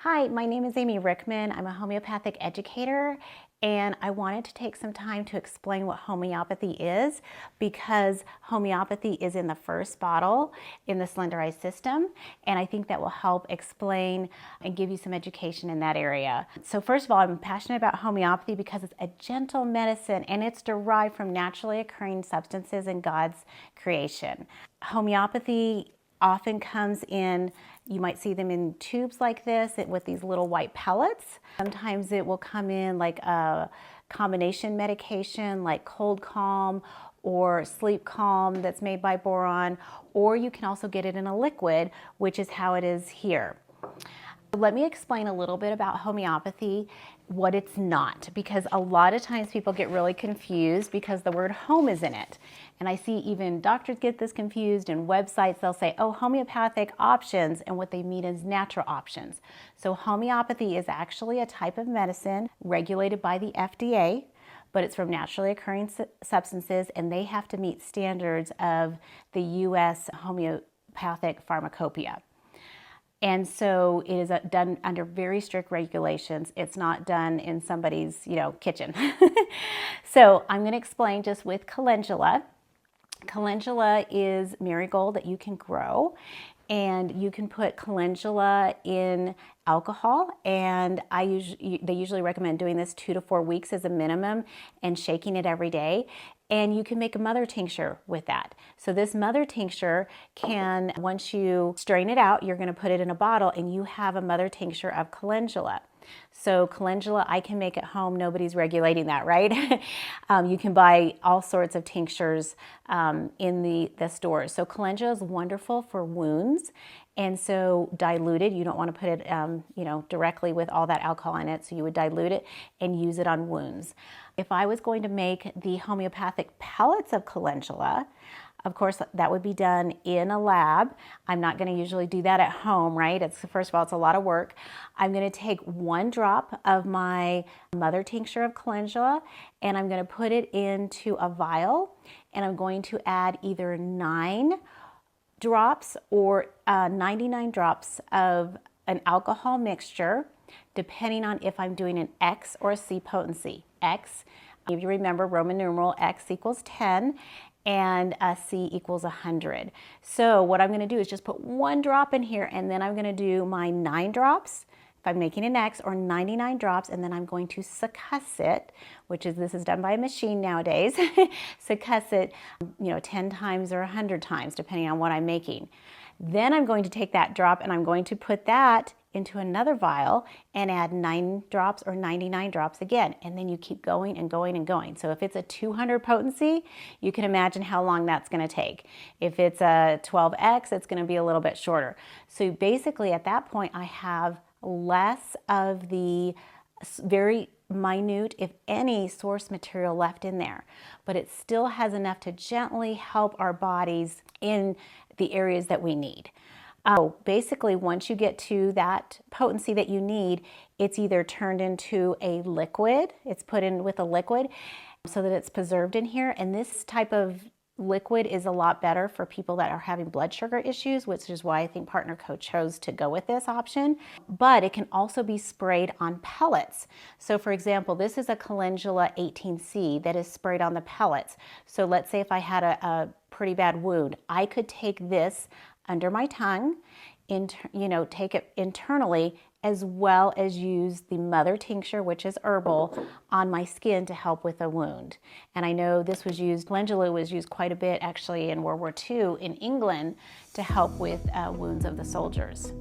Hi, my name is Amy Rickman. I'm a homeopathic educator, and I wanted to take some time to explain what homeopathy is because homeopathy is in the first bottle in the slenderized system, and I think that will help explain and give you some education in that area. So first of all, I'm passionate about homeopathy because it's a gentle medicine and it's derived from naturally occurring substances in God's creation. Homeopathy often comes in, you might see them in tubes like this with these little white pellets. Sometimes it will come in like a combination medication like cold calm or sleep calm that's made by boron, or you can also get it in a liquid, which is how it is here. Let me explain a little bit about homeopathy, what it's not, because a lot of times people get really confused because the word home is in it. And I see even doctors get this confused, and websites, they'll say, oh, homeopathic options, and what they mean is natural options. So homeopathy is actually a type of medicine regulated by the FDA, but it's from naturally occurring substances, and they have to meet standards of the U.S. homeopathic pharmacopoeia. And so it is done under very strict regulations. It's not done in somebody's, kitchen. So I'm going to explain just with calendula. Calendula is marigold that you can grow, and you can put calendula in alcohol, and they usually recommend doing this 2 to 4 weeks as a minimum and shaking it every day. And you can make a mother tincture with that. So this mother tincture can, once you strain it out, you're going to put it in a bottle and you have a mother tincture of calendula. So calendula I can make at home. Nobody's regulating that, right? You can buy all sorts of tinctures in the stores. So calendula is wonderful for wounds. And so diluted, you don't want to put it directly with all that alcohol in it. So you would dilute it and use it on wounds. If I was going to make the homeopathic pellets of calendula, of course, that would be done in a lab. I'm not going to usually do that at home, right? First of all, it's a lot of work. I'm going to take 1 drop of my mother tincture of calendula, and I'm going to put it into a vial, and I'm going to add either 9 drops or 99 drops of an alcohol mixture, depending on if I'm doing an X or a C potency. X, if you remember, Roman numeral X equals 10, and a C equals 100. So what I'm going to do is just put 1 drop in here, and then I'm going to do my 9 drops, if I'm making an X, or 99 drops, and then I'm going to succuss it, this is done by a machine nowadays, succuss it, 10 times or 100 times, depending on what I'm making. Then I'm going to take that drop and I'm going to put that into another vial and add 9 drops or 99 drops again. And then you keep going and going and going. So if it's a 200 potency, you can imagine how long that's going to take. If it's a 12X, it's going to be a little bit shorter. So basically at that point, I have less of the very minute, if any, source material left in there, but it still has enough to gently help our bodies in the areas that we need. Basically, once you get to that potency that you need, it's either turned into a liquid, it's put in with a liquid so that it's preserved in here, and this type of liquid is a lot better for people that are having blood sugar issues, which is why I think Partner Co chose to go with this option. But it can also be sprayed on pellets. So for example, this is a calendula 18C that is sprayed on the pellets. So let's say if I had a pretty bad wound, I could take this under my tongue, take it internally, as well as use the mother tincture, which is herbal, on my skin to help with a wound. And I know calendula was used quite a bit actually in World War II in England to help with wounds of the soldiers.